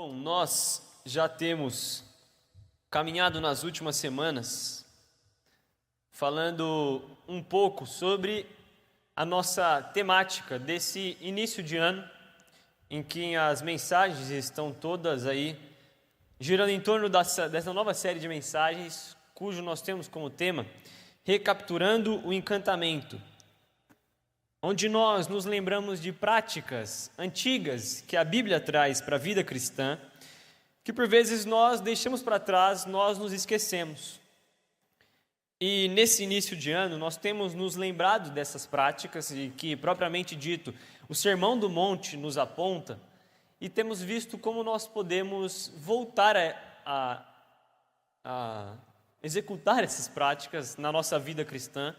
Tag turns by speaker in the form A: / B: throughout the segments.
A: Bom, nós já temos caminhado nas últimas semanas falando um pouco sobre a nossa temática desse início de ano, em que as mensagens estão todas aí girando em torno dessa nova série de mensagens, cujo nós temos como tema Recapturando o Encantamento, onde nós nos lembramos de práticas antigas que a Bíblia traz para a vida cristã, que por vezes nós deixamos para trás, nós nos esquecemos. E nesse início de ano nós temos nos lembrado dessas práticas e que, propriamente dito, o Sermão do Monte nos aponta, e temos visto como nós podemos voltar a executar essas práticas na nossa vida cristã,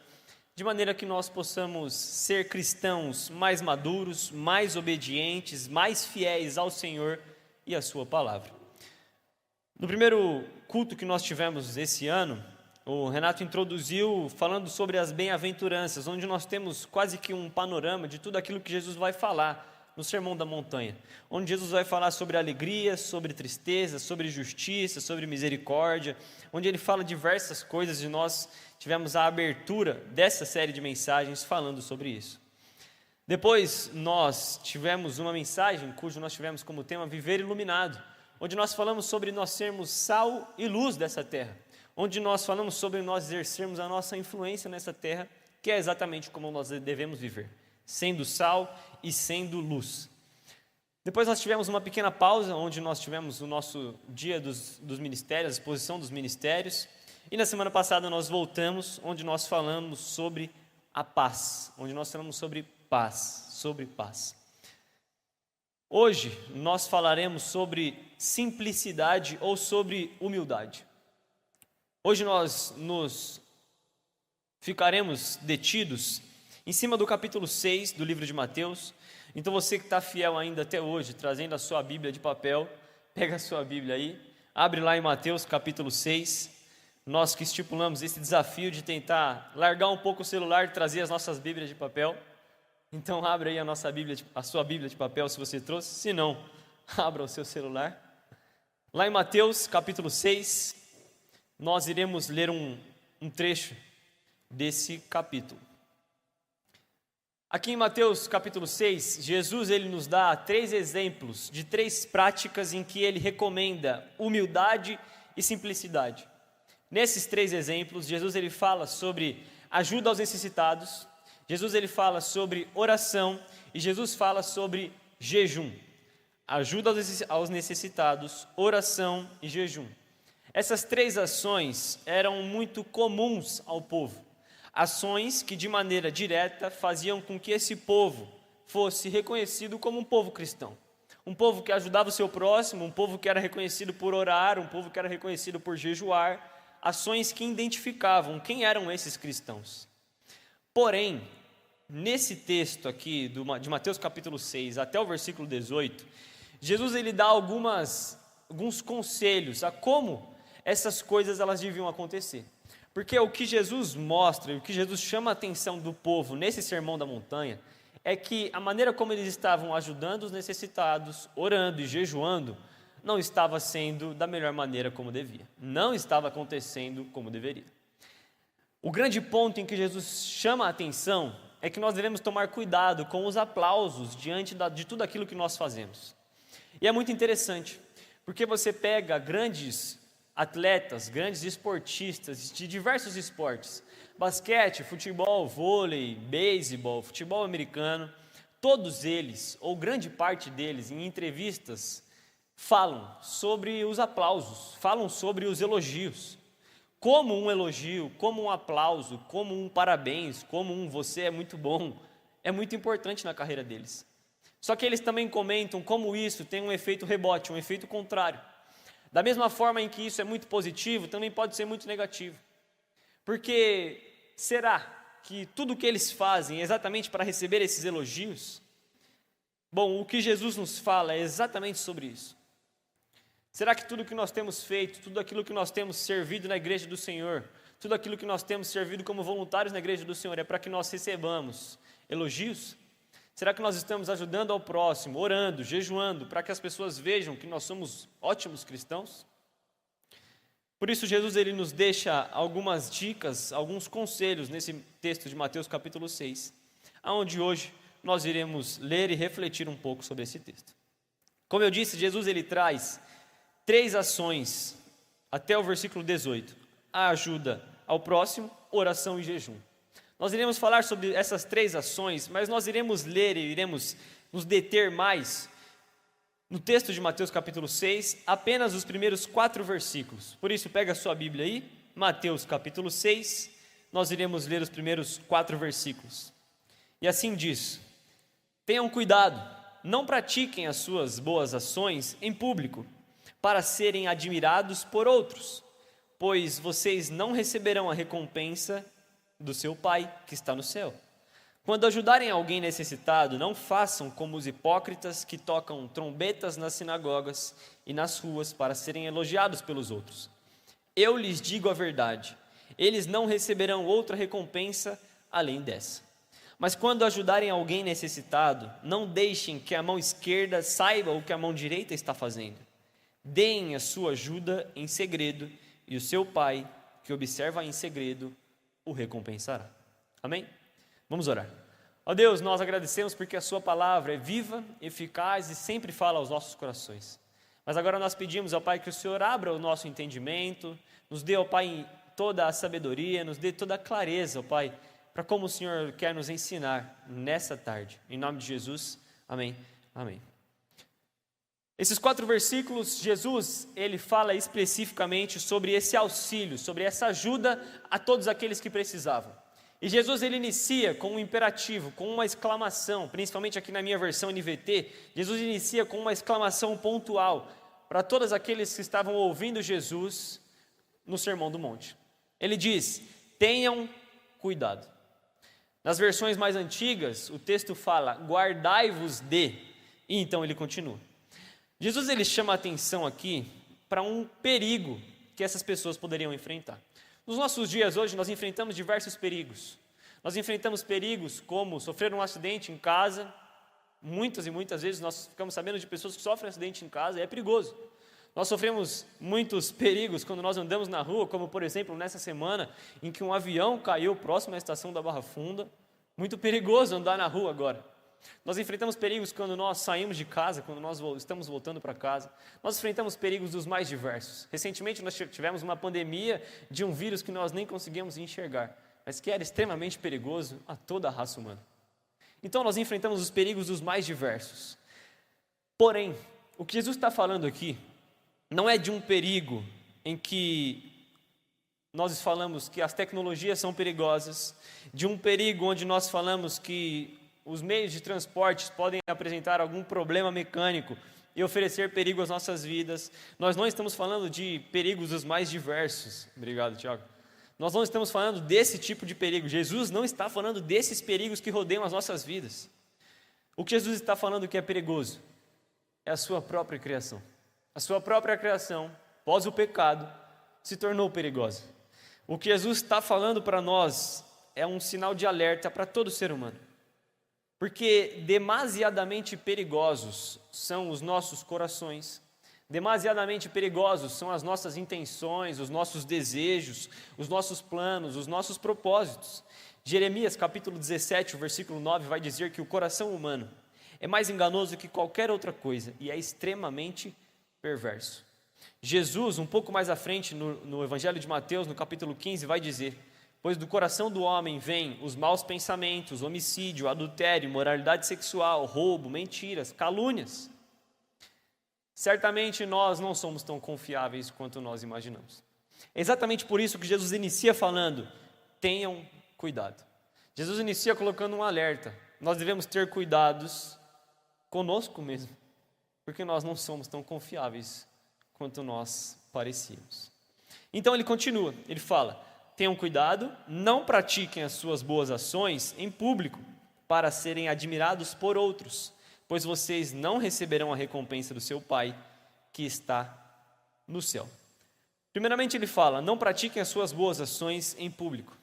A: de maneira que nós possamos ser cristãos mais maduros, mais obedientes, mais fiéis ao Senhor e à sua palavra. No primeiro culto que nós tivemos esse ano, o Renato introduziu falando sobre as bem-aventuranças, onde nós temos quase que um panorama de tudo aquilo que Jesus vai falar no Sermão da Montanha, onde Jesus vai falar sobre alegria, sobre tristeza, sobre justiça, sobre misericórdia, onde ele fala diversas coisas e nós tivemos a abertura dessa série de mensagens falando sobre isso. Depois nós tivemos uma mensagem cujo nós tivemos como tema Viver Iluminado, onde nós falamos sobre nós sermos sal e luz dessa terra, onde nós falamos sobre nós exercermos a nossa influência nessa terra, que é exatamente como nós devemos viver, sendo sal e sendo luz. Depois nós tivemos uma pequena pausa, onde nós tivemos o nosso dia dos ministérios, a exposição dos ministérios, e na semana passada nós voltamos, onde nós falamos sobre a paz, onde nós falamos sobre paz. Hoje nós falaremos sobre simplicidade ou sobre humildade. Hoje nós nos ficaremos detidos em cima do capítulo 6 do livro de Mateus. Então você que está fiel ainda até hoje, trazendo a sua Bíblia de papel, pega a sua Bíblia aí, abre lá em Mateus capítulo 6, nós que estipulamos esse desafio de tentar largar um pouco o celular e trazer as nossas Bíblias de papel. Então abre aí a sua Bíblia de papel se você trouxe, se não, abra o seu celular. Lá em Mateus capítulo 6, nós iremos ler um trecho desse capítulo. Aqui em Mateus capítulo 6, Jesus ele nos dá 3 exemplos de 3 práticas em que ele recomenda humildade e simplicidade. Nesses 3 exemplos, Jesus ele fala sobre ajuda aos necessitados, Jesus ele fala sobre oração e Jesus fala sobre jejum. Ajuda aos necessitados, oração e jejum. Essas 3 ações eram muito comuns ao povo. Ações que de maneira direta faziam com que esse povo fosse reconhecido como um povo cristão. Um povo que ajudava o seu próximo, um povo que era reconhecido por orar, um povo que era reconhecido por jejuar. Ações que identificavam quem eram esses cristãos. Porém, nesse texto aqui de Mateus capítulo 6 até o versículo 18, Jesus ele dá alguns conselhos a como essas coisas elas deviam acontecer. Porque o que Jesus mostra, o que Jesus chama a atenção do povo nesse Sermão da Montanha, é que a maneira como eles estavam ajudando os necessitados, orando e jejuando, não estava sendo da melhor maneira como devia. Não estava acontecendo como deveria. O grande ponto em que Jesus chama a atenção é que nós devemos tomar cuidado com os aplausos diante de tudo aquilo que nós fazemos. E é muito interessante, porque você pega grandes atletas, grandes esportistas de diversos esportes, basquete, futebol, vôlei, beisebol, futebol americano, todos eles, ou grande parte deles, em entrevistas, falam sobre os aplausos, falam sobre os elogios. Como um elogio, como um aplauso, como um parabéns, como um você é muito bom, é muito importante na carreira deles. Só que eles também comentam como isso tem um efeito rebote, um efeito contrário. Da mesma forma em que isso é muito positivo, também pode ser muito negativo. Porque será que tudo o que eles fazem é exatamente para receber esses elogios? Bom, o que Jesus nos fala é exatamente sobre isso. Será que tudo que nós temos feito, tudo aquilo que nós temos servido na igreja do Senhor, tudo aquilo que nós temos servido como voluntários na igreja do Senhor é para que nós recebamos elogios? Será que nós estamos ajudando ao próximo, orando, jejuando, para que as pessoas vejam que nós somos ótimos cristãos? Por isso, Jesus ele nos deixa algumas dicas, alguns conselhos nesse texto de Mateus capítulo 6, onde hoje nós iremos ler e refletir um pouco sobre esse texto. Como eu disse, Jesus ele traz 3 ações até o versículo 18. A ajuda ao próximo, oração e jejum. Nós iremos falar sobre essas 3 ações, mas nós iremos ler e iremos nos deter mais no texto de Mateus capítulo 6, apenas os primeiros 4 versículos. Por isso, pega a sua Bíblia aí, Mateus capítulo 6, nós iremos ler os primeiros 4 versículos. E assim diz: tenham cuidado, não pratiquem as suas boas ações em público, para serem admirados por outros, pois vocês não receberão a recompensa do seu Pai que está no céu. Quando ajudarem alguém necessitado, não façam como os hipócritas que tocam trombetas nas sinagogas e nas ruas para serem elogiados pelos outros. Eu lhes digo a verdade, eles não receberão outra recompensa além dessa. Mas quando ajudarem alguém necessitado, não deixem que a mão esquerda saiba o que a mão direita está fazendo. Deem a sua ajuda em segredo, e o seu Pai, que observa em segredo, o recompensará. Amém? Vamos orar. Ó Deus, nós agradecemos porque a sua palavra é viva, eficaz e sempre fala aos nossos corações. Mas agora nós pedimos, ó Pai, que o Senhor abra o nosso entendimento, nos dê, ó Pai, toda a sabedoria, nos dê toda a clareza, ó Pai, para como o Senhor quer nos ensinar nessa tarde. Em nome de Jesus, amém, amém. Esses 4 versículos, Jesus, ele fala especificamente sobre esse auxílio, sobre essa ajuda a todos aqueles que precisavam. E Jesus ele inicia com um imperativo, com uma exclamação, principalmente aqui na minha versão NVT, Jesus inicia com uma exclamação pontual para todos aqueles que estavam ouvindo Jesus no Sermão do Monte. Ele diz: tenham cuidado. Nas versões mais antigas, o texto fala: guardai-vos de, e então ele continua. Jesus ele chama a atenção aqui para um perigo que essas pessoas poderiam enfrentar. Nos nossos dias hoje, nós enfrentamos diversos perigos. Nós enfrentamos perigos como sofrer um acidente em casa. Muitas e muitas vezes nós ficamos sabendo de pessoas que sofrem acidente em casa e é perigoso. Nós sofremos muitos perigos quando nós andamos na rua, como por exemplo nessa semana em que um avião caiu próximo à estação da Barra Funda. Muito perigoso andar na rua agora. Nós enfrentamos perigos quando nós saímos de casa, quando nós estamos voltando para casa. Nós enfrentamos perigos dos mais diversos. Recentemente nós tivemos uma pandemia de um vírus que nós nem conseguíamos enxergar, mas que era extremamente perigoso a toda a raça humana. Então nós enfrentamos os perigos dos mais diversos. Porém, o que Jesus está falando aqui não é de um perigo em que nós falamos que as tecnologias são perigosas, de um perigo onde nós falamos que os meios de transporte podem apresentar algum problema mecânico e oferecer perigo às nossas vidas. Nós não estamos falando de perigos dos mais diversos. Obrigado, Tiago. Nós não estamos falando desse tipo de perigo. Jesus não está falando desses perigos que rodeiam as nossas vidas. O que Jesus está falando que é perigoso é a sua própria criação. A sua própria criação, após o pecado, se tornou perigosa. O que Jesus está falando para nós é um sinal de alerta para todo ser humano. Porque demasiadamente perigosos são os nossos corações, demasiadamente perigosos são as nossas intenções, os nossos desejos, os nossos planos, os nossos propósitos. Jeremias capítulo 17, o versículo 9 vai dizer que o coração humano é mais enganoso que qualquer outra coisa e é extremamente perverso. Jesus, um pouco mais à frente no Evangelho de Mateus, no capítulo 15, vai dizer: pois do coração do homem vêm os maus pensamentos, homicídio, adultério, imoralidade sexual, roubo, mentiras, calúnias. Certamente nós não somos tão confiáveis quanto nós imaginamos. É exatamente por isso que Jesus inicia falando: tenham cuidado. Jesus inicia colocando um alerta. Nós devemos ter cuidados conosco mesmo, porque nós não somos tão confiáveis quanto nós parecíamos. Então ele continua, ele fala: tenham cuidado, não pratiquem as suas boas ações em público, para serem admirados por outros, pois vocês não receberão a recompensa do seu Pai, que está no céu. Primeiramente ele fala: não pratiquem as suas boas ações em público.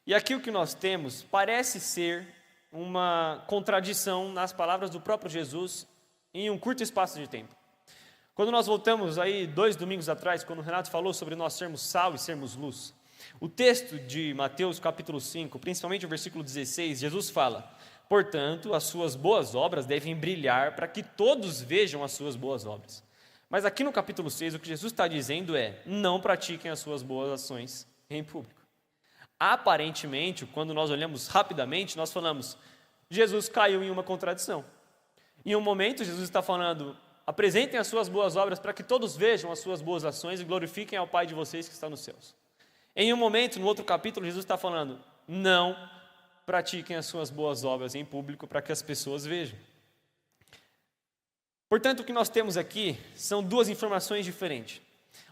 A: E aqui o que nós temos parece ser uma contradição nas palavras do próprio Jesus em um curto espaço de tempo. Quando nós voltamos aí 2 domingos atrás, quando o Renato falou sobre nós sermos sal e sermos luz, o texto de Mateus capítulo 5, principalmente o versículo 16, Jesus fala: portanto, as suas boas obras devem brilhar para que todos vejam as suas boas obras. Mas aqui no capítulo 6, o que Jesus está dizendo é: não pratiquem as suas boas ações em público. Aparentemente, quando nós olhamos rapidamente, nós falamos: Jesus caiu em uma contradição. Em um momento, Jesus está falando: apresentem as suas boas obras para que todos vejam as suas boas ações e glorifiquem ao Pai de vocês que está nos céus. Em um momento, no outro capítulo, Jesus está falando: não pratiquem as suas boas obras em público para que as pessoas vejam. Portanto, o que nós temos aqui são 2 informações diferentes.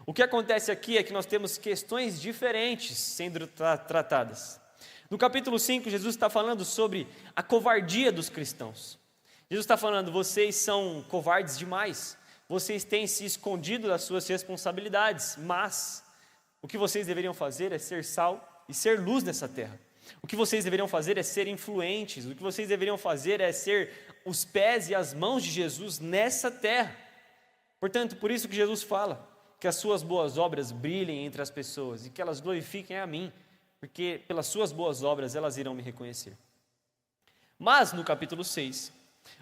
A: O que acontece aqui é que nós temos questões diferentes sendo tratadas. No capítulo 5, Jesus está falando sobre a covardia dos cristãos. Jesus está falando: vocês são covardes demais, vocês têm se escondido das suas responsabilidades, mas o que vocês deveriam fazer é ser sal e ser luz nessa terra. O que vocês deveriam fazer é ser influentes, o que vocês deveriam fazer é ser os pés e as mãos de Jesus nessa terra. Portanto, por isso que Jesus fala que as suas boas obras brilhem entre as pessoas e que elas glorifiquem a mim, porque pelas suas boas obras elas irão me reconhecer. Mas no capítulo 6,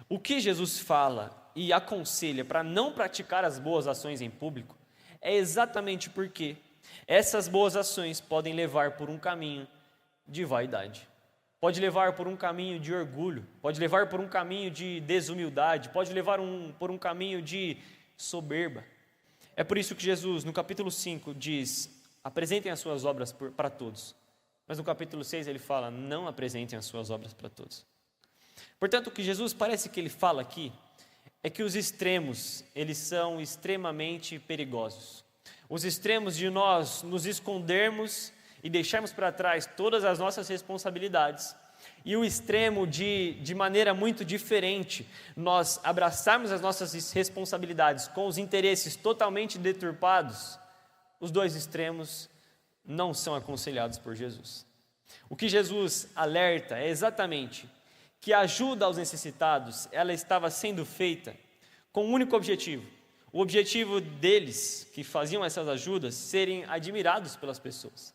A: o que Jesus fala e aconselha para não praticar as boas ações em público é exatamente porque essas boas ações podem levar por um caminho de vaidade, pode levar por um caminho de orgulho, pode levar por um caminho de desumildade, pode levar por um caminho de soberba. É por isso que Jesus, no capítulo 5, diz: apresentem as suas obras para todos. Mas no capítulo 6 ele fala: não apresentem as suas obras para todos. Portanto, o que Jesus parece que ele fala aqui é que os extremos, eles são extremamente perigosos. Os extremos de nós nos escondermos e deixarmos para trás todas as nossas responsabilidades, e o extremo de maneira muito diferente, nós abraçarmos as nossas responsabilidades com os interesses totalmente deturpados, os 2 extremos não são aconselhados por Jesus. O que Jesus alerta é exatamente que a ajuda aos necessitados, ela estava sendo feita com um único objetivo: o objetivo deles, que faziam essas ajudas, serem admirados pelas pessoas.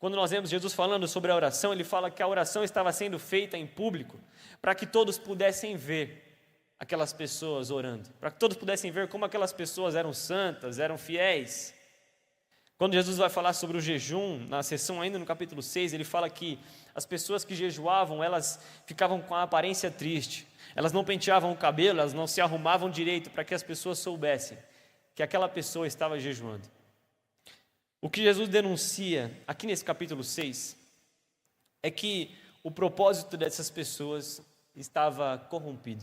A: Quando nós vemos Jesus falando sobre a oração, ele fala que a oração estava sendo feita em público para que todos pudessem ver aquelas pessoas orando, para que todos pudessem ver como aquelas pessoas eram santas, eram fiéis. Quando Jesus vai falar sobre o jejum, na sessão ainda no capítulo 6, ele fala que as pessoas que jejuavam, elas ficavam com a aparência triste, elas não penteavam o cabelo, elas não se arrumavam direito para que as pessoas soubessem que aquela pessoa estava jejuando. O que Jesus denuncia aqui nesse capítulo 6 é que o propósito dessas pessoas estava corrompido.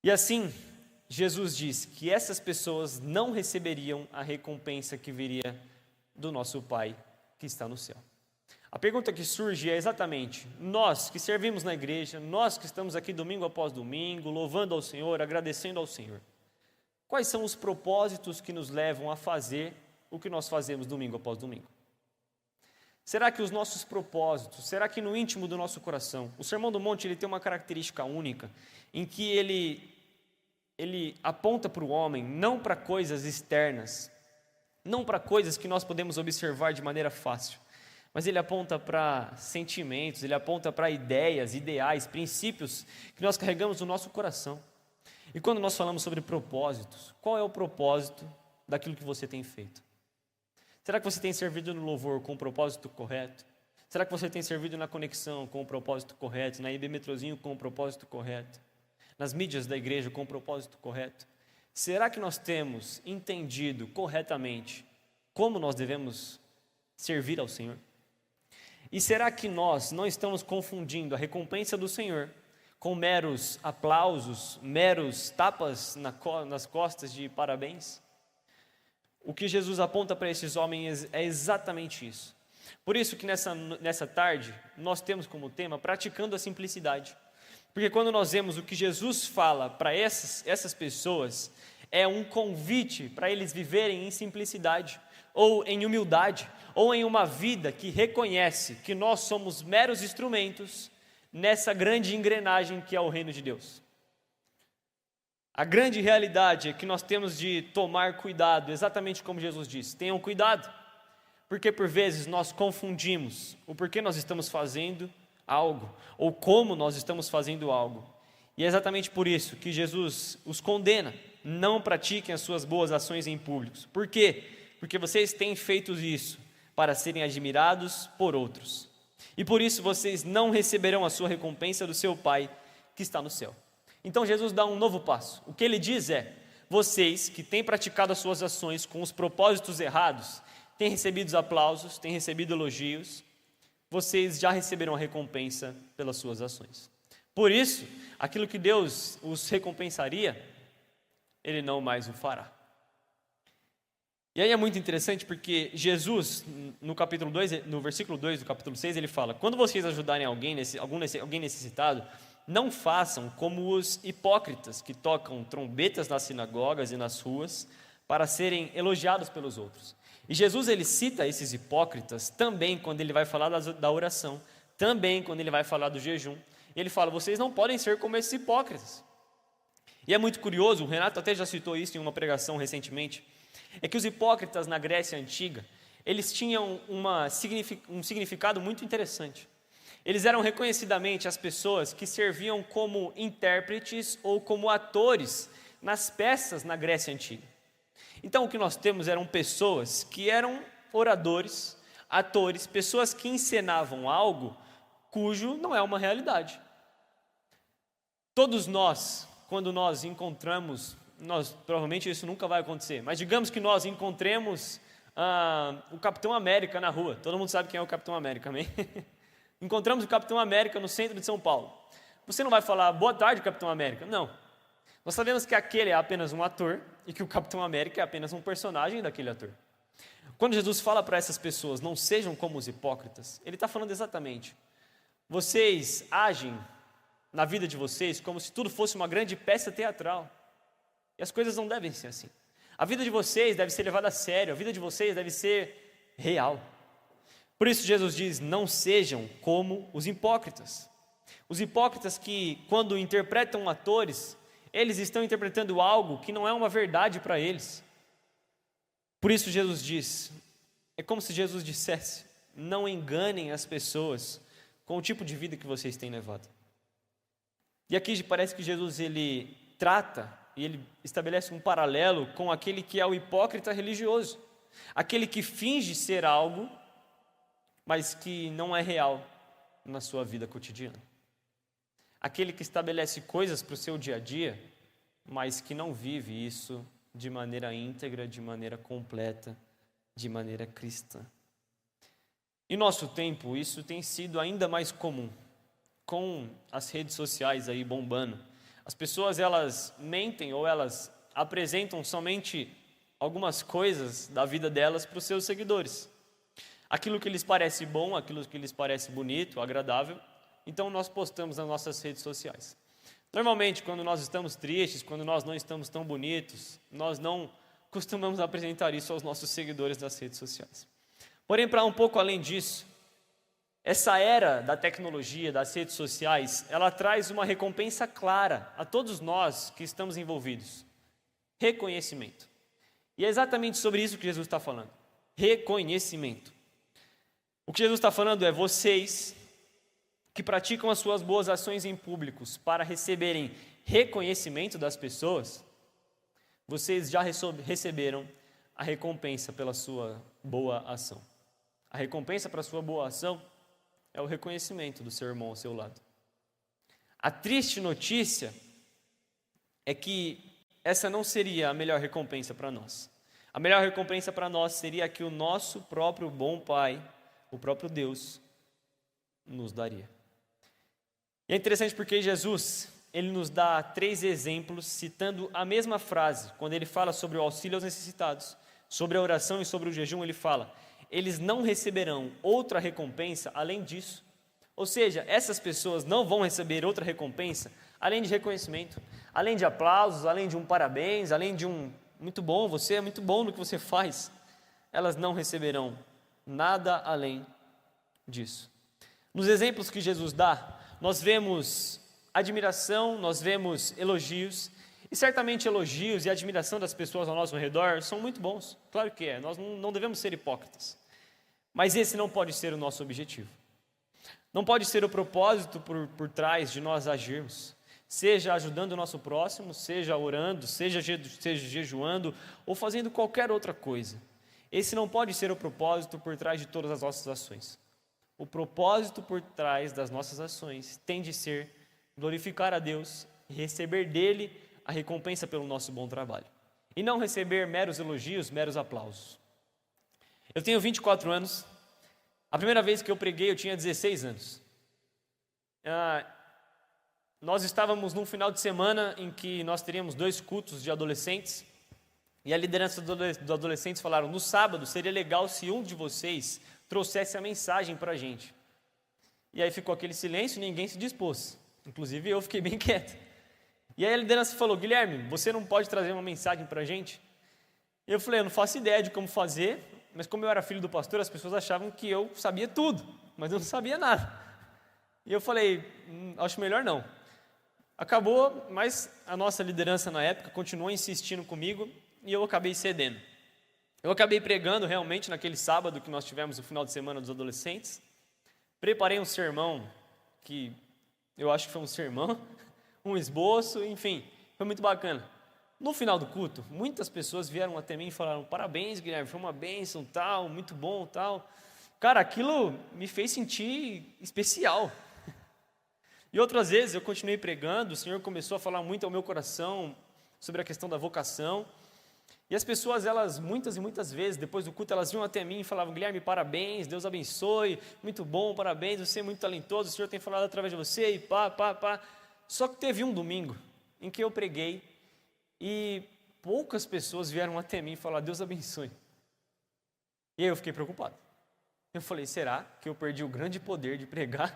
A: E assim, Jesus diz que essas pessoas não receberiam a recompensa que viria do nosso Pai que está no céu. A pergunta que surge é exatamente: nós que servimos na igreja, nós que estamos aqui domingo após domingo, louvando ao Senhor, agradecendo ao Senhor, quais são os propósitos que nos levam a fazer o que nós fazemos domingo após domingo? Será que os nossos propósitos, será que no íntimo do nosso coração, o Sermão do Monte ele tem uma característica única, em que ele aponta para o homem, não para coisas externas, não para coisas que nós podemos observar de maneira fácil, mas ele aponta para sentimentos, ele aponta para ideias, ideais, princípios que nós carregamos no nosso coração. E quando nós falamos sobre propósitos, qual é o propósito daquilo que você tem feito? Será que você tem servido no louvor com o propósito correto? Será que você tem servido na conexão com o propósito correto, na IB Metrozinho com o propósito correto, nas mídias da igreja com o propósito correto? Será que nós temos entendido corretamente como nós devemos servir ao Senhor? E será que nós não estamos confundindo a recompensa do Senhor com meros aplausos, meros tapas nas costas de parabéns? O que Jesus aponta para esses homens é exatamente isso. Por isso que nessa tarde nós temos como tema praticando a simplicidade. Porque quando nós vemos o que Jesus fala para essas pessoas, é um convite para eles viverem em simplicidade, ou em humildade, ou em uma vida que reconhece que nós somos meros instrumentos nessa grande engrenagem que é o reino de Deus. A grande realidade é que nós temos de tomar cuidado, exatamente como Jesus disse, tenham cuidado, porque por vezes nós confundimos o porquê nós estamos fazendo algo, ou como nós estamos fazendo algo, e é exatamente por isso que Jesus os condena, não pratiquem as suas boas ações em público. Por quê? Porque vocês têm feito isso para serem admirados por outros, e por isso vocês não receberão a sua recompensa do seu Pai que está no céu. Então Jesus dá um novo passo. O que ele diz é: vocês que têm praticado as suas ações com os propósitos errados, têm recebido aplausos, têm recebido elogios, vocês já receberam a recompensa pelas suas ações. Por isso, aquilo que Deus os recompensaria, Ele não mais o fará. E aí é muito interessante porque Jesus, no capítulo 2, no versículo 2 do capítulo 6, ele fala: quando vocês ajudarem alguém necessitado, não façam como os hipócritas que tocam trombetas nas sinagogas e nas ruas para serem elogiados pelos outros. E Jesus ele cita esses hipócritas também quando ele vai falar da oração, também quando ele vai falar do jejum. Ele fala: vocês não podem ser como esses hipócritas. E é muito curioso, o Renato até já citou isso em uma pregação recentemente, é que os hipócritas na Grécia Antiga, eles tinham um significado muito interessante. Eles eram reconhecidamente as pessoas que serviam como intérpretes ou como atores nas peças na Grécia Antiga. Então o que nós temos eram pessoas que eram oradores, atores, pessoas que encenavam algo cujo não é uma realidade. Todos nós, quando nós encontramos, provavelmente isso nunca vai acontecer, mas digamos que nós encontremos o Capitão América na rua. Todo mundo sabe quem é o Capitão América, amém? Encontramos o Capitão América no centro de São Paulo. Você não vai falar: boa tarde, Capitão América. Não. Nós sabemos que aquele é apenas um ator e que o Capitão América é apenas um personagem daquele ator. Quando Jesus fala para essas pessoas: não sejam como os hipócritas, ele está falando exatamente: vocês agem na vida de vocês como se tudo fosse uma grande peça teatral. E as coisas não devem ser assim. A vida de vocês deve ser levada a sério, a vida de vocês deve ser real. Por isso Jesus diz: não sejam como os hipócritas. Os hipócritas que, quando interpretam atores, eles estão interpretando algo que não é uma verdade para eles. Por isso Jesus diz, é como se Jesus dissesse: não enganem as pessoas com o tipo de vida que vocês têm levado. E aqui parece que Jesus ele trata e ele estabelece um paralelo com aquele que é o hipócrita religioso, aquele que finge ser algo, mas que não é real na sua vida cotidiana. Aquele que estabelece coisas para o seu dia a dia, mas que não vive isso de maneira íntegra, de maneira completa, de maneira cristã. Em nosso tempo, isso tem sido ainda mais comum, com as redes sociais aí bombando. As pessoas, elas mentem ou elas apresentam somente algumas coisas da vida delas para os seus seguidores. Aquilo que lhes parece bom, aquilo que lhes parece bonito, agradável, então nós postamos nas nossas redes sociais. Normalmente, quando nós estamos tristes, quando nós não estamos tão bonitos, nós não costumamos apresentar isso aos nossos seguidores das redes sociais. Porém, para um pouco além disso, essa era da tecnologia, das redes sociais, ela traz uma recompensa clara a todos nós que estamos envolvidos: reconhecimento. E é exatamente sobre isso que Jesus está falando: reconhecimento. O que Jesus está falando é: vocês que praticam as suas boas ações em públicos para receberem reconhecimento das pessoas, vocês já receberam a recompensa pela sua boa ação. A recompensa para a sua boa ação é o reconhecimento do seu irmão ao seu lado. A triste notícia é que essa não seria a melhor recompensa para nós. A melhor recompensa para nós seria que o nosso próprio bom Pai, o próprio Deus, nos daria. E é interessante porque Jesus, ele nos dá 3 exemplos citando a mesma frase. Quando ele fala sobre o auxílio aos necessitados, sobre a oração e sobre o jejum, ele fala: eles não receberão outra recompensa além disso. Ou seja, essas pessoas não vão receber outra recompensa além de reconhecimento, além de aplausos, além de um parabéns, além de um muito bom, você é muito bom no que você faz. Elas não receberão nada além disso. Nos exemplos que Jesus dá, nós vemos admiração, nós vemos elogios, e certamente elogios e admiração das pessoas ao nosso redor são muito bons, claro que é, nós não devemos ser hipócritas, mas esse não pode ser o nosso objetivo, não pode ser o propósito por trás de nós agirmos, seja ajudando o nosso próximo, seja orando, seja jejuando, ou fazendo qualquer outra coisa. Esse não pode ser o propósito por trás de todas as nossas ações. O propósito por trás das nossas ações tem de ser glorificar a Deus e receber dele a recompensa pelo nosso bom trabalho. E não receber meros elogios, meros aplausos. Eu tenho 24 anos. A primeira vez que eu preguei eu tinha 16 anos. Nós estávamos num final de semana em que nós teríamos 2 cultos de adolescentes. E a liderança dos adolescentes falaram, no sábado seria legal se um de vocês trouxesse a mensagem para a gente. E aí ficou aquele silêncio, ninguém se dispôs. Inclusive eu fiquei bem quieto. E aí a liderança falou, Guilherme, você não pode trazer uma mensagem para a gente? E eu falei, eu não faço ideia de como fazer, mas como eu era filho do pastor, as pessoas achavam que eu sabia tudo, mas eu não sabia nada. E eu falei, acho melhor não. Acabou, mas a nossa liderança na época continuou insistindo comigo e eu acabei cedendo. Eu acabei pregando realmente naquele sábado que nós tivemos o final de semana dos adolescentes. Preparei um sermão, que eu acho que foi um sermão, um esboço, enfim, foi muito bacana. No final do culto, muitas pessoas vieram até mim e falaram, parabéns Guilherme, foi uma bênção, tal, muito bom, tal. Cara, aquilo me fez sentir especial. E outras vezes eu continuei pregando, o Senhor começou a falar muito ao meu coração sobre a questão da vocação. E as pessoas, elas muitas e muitas vezes, depois do culto, elas vinham até mim e falavam, Guilherme, parabéns, Deus abençoe, muito bom, parabéns, você é muito talentoso, o Senhor tem falado através de você, e pá. Só que teve um domingo em que eu preguei e poucas pessoas vieram até mim e falaram, Deus abençoe. E aí eu fiquei preocupado. Eu falei, será que eu perdi o grande poder de pregar?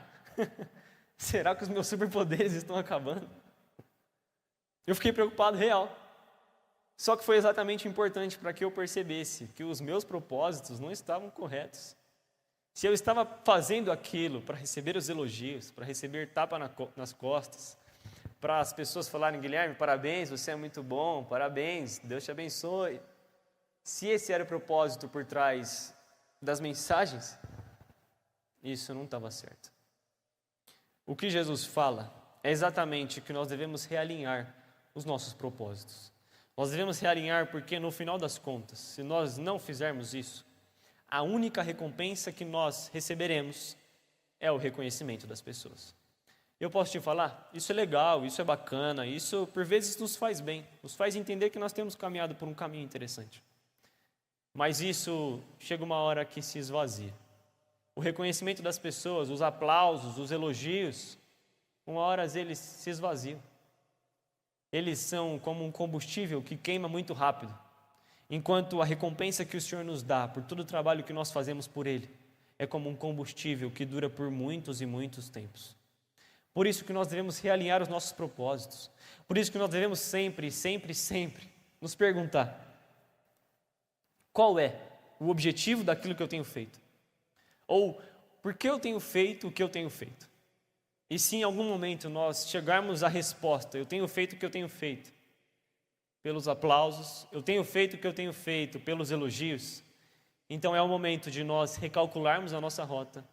A: Será que os meus superpoderes estão acabando? Eu fiquei preocupado, real. Só que foi exatamente importante para que eu percebesse que os meus propósitos não estavam corretos. Se eu estava fazendo aquilo para receber os elogios, para receber tapa nas costas, para as pessoas falarem, Guilherme, parabéns, você é muito bom, parabéns, Deus te abençoe. Se esse era o propósito por trás das mensagens, isso não estava certo. O que Jesus fala é exatamente que nós devemos realinhar os nossos propósitos. Nós devemos realinhar porque, no final das contas, se nós não fizermos isso, a única recompensa que nós receberemos é o reconhecimento das pessoas. Eu posso te falar, isso é legal, isso é bacana, isso por vezes nos faz bem, nos faz entender que nós temos caminhado por um caminho interessante. Mas isso chega uma hora que se esvazia. O reconhecimento das pessoas, os aplausos, os elogios, uma hora eles se esvaziam. Eles são como um combustível que queima muito rápido, enquanto a recompensa que o Senhor nos dá por todo o trabalho que nós fazemos por Ele é como um combustível que dura por muitos e muitos tempos. Por isso que nós devemos realinhar os nossos propósitos. Por isso que nós devemos sempre nos perguntar: qual é o objetivo daquilo que eu tenho feito? Ou por que eu tenho feito o que eu tenho feito? E se em algum momento nós chegarmos à resposta, eu tenho feito o que eu tenho feito, pelos aplausos, eu tenho feito o que eu tenho feito, pelos elogios, então é o momento de nós recalcularmos a nossa rota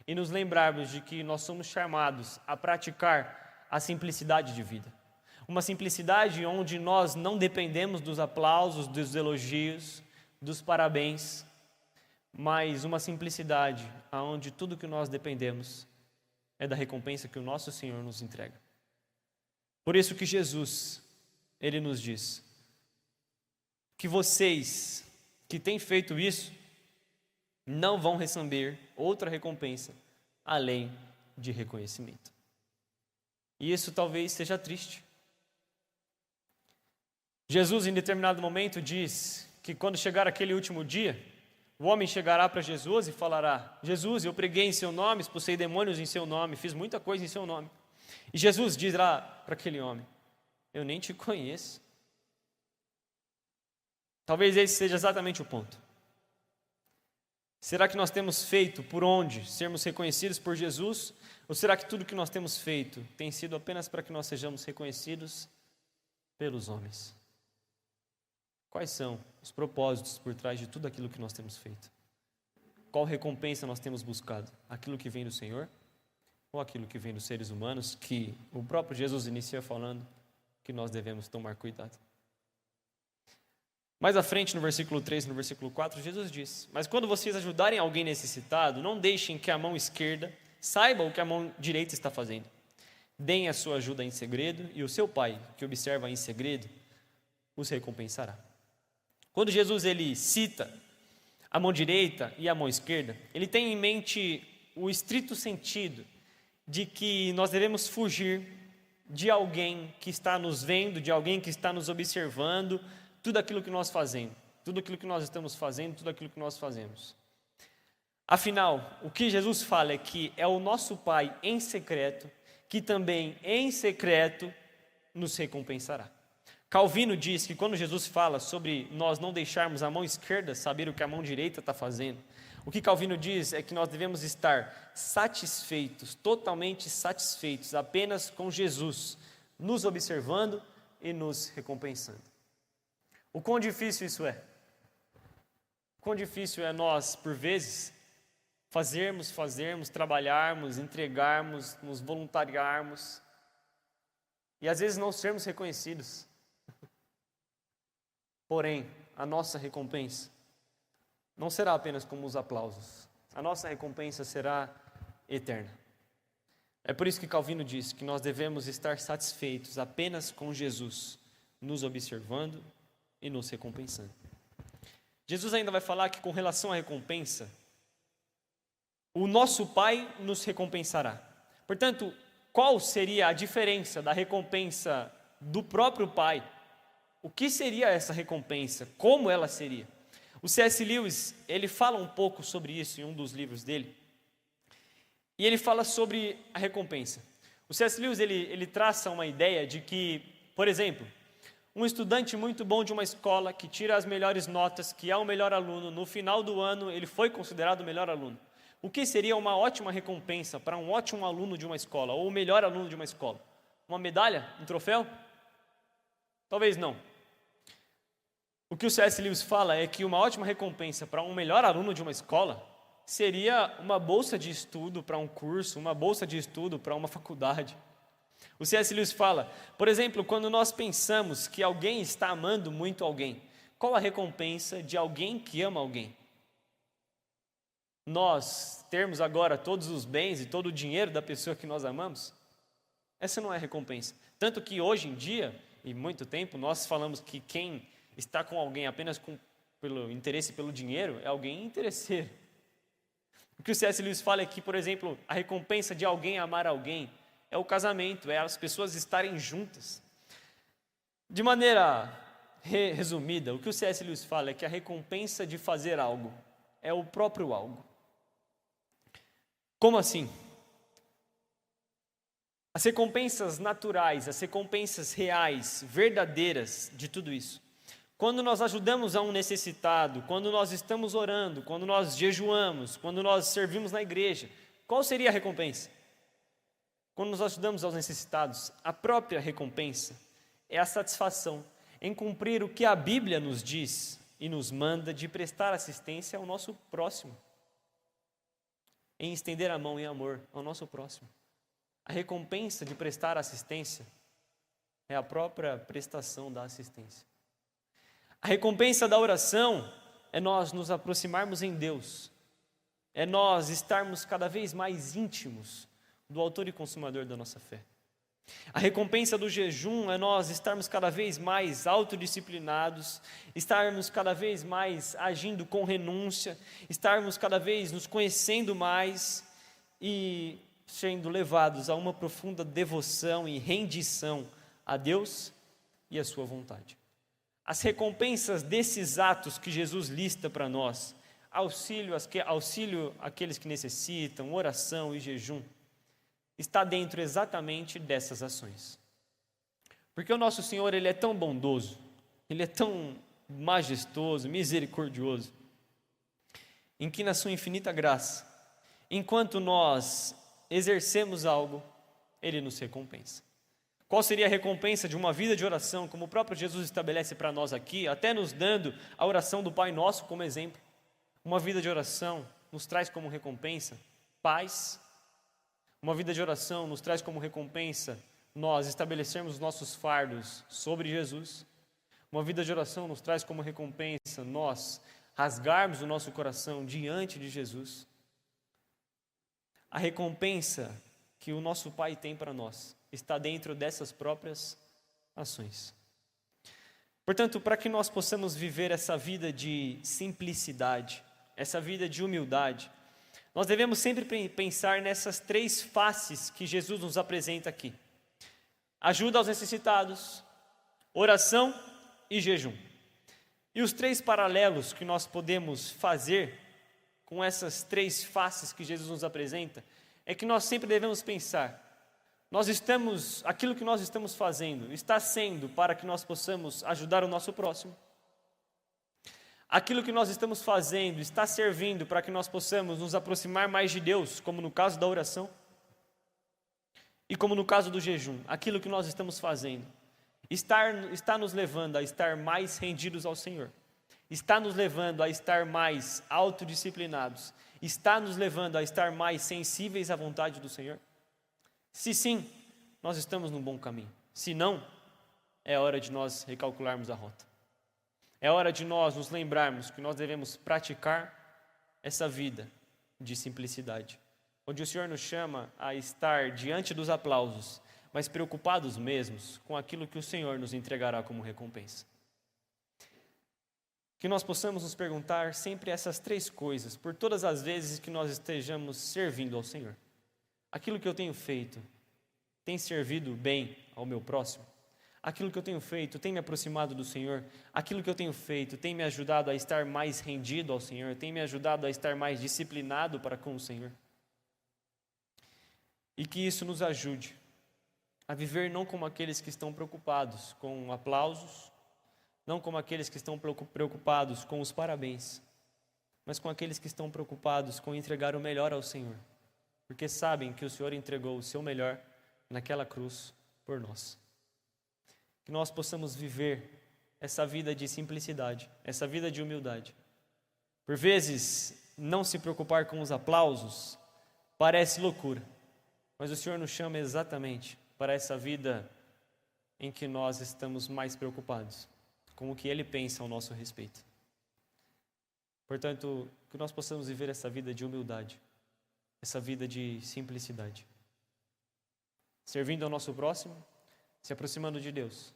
A: e nos lembrarmos de que nós somos chamados a praticar a simplicidade de vida. Uma simplicidade onde nós não dependemos dos aplausos, dos elogios, dos parabéns, mas uma simplicidade onde tudo que nós dependemos é da recompensa que o nosso Senhor nos entrega. Por isso que Jesus, Ele nos diz que vocês que têm feito isso não vão receber outra recompensa além de reconhecimento. E isso talvez seja triste. Jesus, em determinado momento, diz que quando chegar aquele último dia, o homem chegará para Jesus e falará: Jesus, eu preguei em seu nome, expulsei demônios em seu nome, fiz muita coisa em seu nome. E Jesus dirá para aquele homem: eu nem te conheço. Talvez esse seja exatamente o ponto. Será que nós temos feito por onde sermos reconhecidos por Jesus? Ou será que tudo que nós temos feito tem sido apenas para que nós sejamos reconhecidos pelos homens? Quais são os propósitos por trás de tudo aquilo que nós temos feito? Qual recompensa nós temos buscado? Aquilo que vem do Senhor ou aquilo que vem dos seres humanos, que o próprio Jesus inicia falando que nós devemos tomar cuidado? Mais à frente, no versículo 3 e no versículo 4, Jesus diz: mas quando vocês ajudarem alguém necessitado, não deixem que a mão esquerda saiba o que a mão direita está fazendo. Deem a sua ajuda em segredo, e o seu Pai, que observa em segredo, os recompensará. Quando Jesus ele cita a mão direita e a mão esquerda, ele tem em mente o estrito sentido de que nós devemos fugir de alguém que está nos vendo, de alguém que está nos observando, tudo aquilo que nós fazemos, tudo aquilo que nós estamos fazendo, tudo aquilo que nós fazemos. Afinal, o que Jesus fala é que é o nosso Pai em secreto, que também em secreto nos recompensará. Calvino diz que quando Jesus fala sobre nós não deixarmos a mão esquerda saber o que a mão direita está fazendo, o que Calvino diz é que nós devemos estar satisfeitos, totalmente satisfeitos, apenas com Jesus, nos observando e nos recompensando. O quão difícil isso é? O quão difícil é nós, por vezes, fazermos, trabalharmos, entregarmos, nos voluntariarmos e às vezes não sermos reconhecidos. Porém, a nossa recompensa não será apenas como os aplausos. A nossa recompensa será eterna. É por isso que Calvino diz que nós devemos estar satisfeitos apenas com Jesus, nos observando e nos recompensando. Jesus ainda vai falar que com relação à recompensa, o nosso Pai nos recompensará. Portanto, qual seria a diferença da recompensa do próprio Pai? O que seria essa recompensa? Como ela seria? O C.S. Lewis, ele fala um pouco sobre isso em um dos livros dele. E ele fala sobre a recompensa. O C.S. Lewis, ele traça uma ideia de que, por exemplo, um estudante muito bom de uma escola, que tira as melhores notas, que é o melhor aluno, no final do ano ele foi considerado o melhor aluno. O que seria uma ótima recompensa para um ótimo aluno de uma escola, ou o melhor aluno de uma escola? Uma medalha? Um troféu? Talvez não. O que o C.S. Lewis fala é que uma ótima recompensa para um melhor aluno de uma escola seria uma bolsa de estudo para um curso, uma bolsa de estudo para uma faculdade. O C.S. Lewis fala, por exemplo, quando nós pensamos que alguém está amando muito alguém, qual a recompensa de alguém que ama alguém? Nós termos agora todos os bens e todo o dinheiro da pessoa que nós amamos? Essa não é recompensa. Tanto que hoje em dia, e muito tempo, nós falamos que quem está com alguém apenas pelo interesse pelo dinheiro é alguém interesseiro. O que o C.S. Lewis fala é que, por exemplo, a recompensa de alguém amar alguém é o casamento, é as pessoas estarem juntas. De maneira resumida, o que o C.S. Lewis fala é que a recompensa de fazer algo é o próprio algo. Como assim? As recompensas naturais, as recompensas reais, verdadeiras de tudo isso. Quando nós ajudamos a um necessitado, quando nós estamos orando, quando nós jejuamos, quando nós servimos na igreja, qual seria a recompensa? Quando nós ajudamos aos necessitados, a própria recompensa é a satisfação em cumprir o que a Bíblia nos diz e nos manda de prestar assistência ao nosso próximo, em estender a mão em amor ao nosso próximo. A recompensa de prestar assistência é a própria prestação da assistência. A recompensa da oração é nós nos aproximarmos em Deus, é nós estarmos cada vez mais íntimos do autor e consumador da nossa fé. A recompensa do jejum é nós estarmos cada vez mais autodisciplinados, estarmos cada vez mais agindo com renúncia, estarmos cada vez nos conhecendo mais e sendo levados a uma profunda devoção e rendição a Deus e a sua vontade. As recompensas desses atos que Jesus lista para nós, auxílio àqueles que necessitam, oração e jejum, está dentro exatamente dessas ações. Porque o nosso Senhor, Ele é tão bondoso, Ele é tão majestoso, misericordioso. em que na sua infinita graça, enquanto nós exercemos algo, Ele nos recompensa. Qual seria a recompensa de uma vida de oração, como o próprio Jesus estabelece para nós aqui, até nos dando a oração do Pai Nosso como exemplo? Uma vida de oração nos traz como recompensa paz. Uma vida de oração nos traz como recompensa nós estabelecermos nossos fardos sobre Jesus. Uma vida de oração nos traz como recompensa nós rasgarmos o nosso coração diante de Jesus. A recompensa que o nosso Pai tem para nós está dentro dessas próprias ações. Portanto, para que nós possamos viver essa vida de simplicidade, essa vida de humildade, nós devemos sempre pensar nessas três faces que Jesus nos apresenta aqui: ajuda aos necessitados, oração e jejum. E os três paralelos que nós podemos fazer com essas três faces que Jesus nos apresenta é que nós sempre devemos pensar: aquilo que nós estamos fazendo está sendo para que nós possamos ajudar o nosso próximo? Aquilo que nós estamos fazendo está servindo para que nós possamos nos aproximar mais de Deus, como no caso da oração? E como no caso do jejum, aquilo que nós estamos fazendo está nos levando a estar mais rendidos ao Senhor? Está nos levando a estar mais autodisciplinados? Está nos levando a estar mais sensíveis à vontade do Senhor? Se sim, nós estamos no bom caminho. Se não, é hora de nós recalcularmos a rota. É hora de nós nos lembrarmos que nós devemos praticar essa vida de simplicidade, onde o Senhor nos chama a estar diante dos aplausos, mas preocupados mesmos com aquilo que o Senhor nos entregará como recompensa. Que nós possamos nos perguntar sempre essas três coisas, por todas as vezes que nós estejamos servindo ao Senhor. Aquilo que eu tenho feito tem servido bem ao meu próximo? Aquilo que eu tenho feito tem me aproximado do Senhor? Aquilo que eu tenho feito tem me ajudado a estar mais rendido ao Senhor? Tem me ajudado a estar mais disciplinado para com o Senhor? E que isso nos ajude a viver não como aqueles que estão preocupados com aplausos, não como aqueles que estão preocupados com os parabéns, mas com aqueles que estão preocupados com entregar o melhor ao Senhor, porque sabem que o Senhor entregou o seu melhor naquela cruz por nós. Que nós possamos viver essa vida de simplicidade, essa vida de humildade. Por vezes, não se preocupar com os aplausos parece loucura, mas o Senhor nos chama exatamente para essa vida em que nós estamos mais preocupados com o que Ele pensa ao nosso respeito. Portanto, que nós possamos viver essa vida de humildade, essa vida de simplicidade, servindo ao nosso próximo, se aproximando de Deus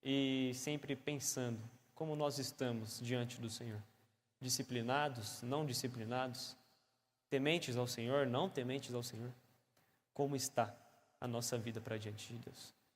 A: e sempre pensando como nós estamos diante do Senhor, disciplinados, não disciplinados, tementes ao Senhor, não tementes ao Senhor, como está a nossa vida para diante de Deus.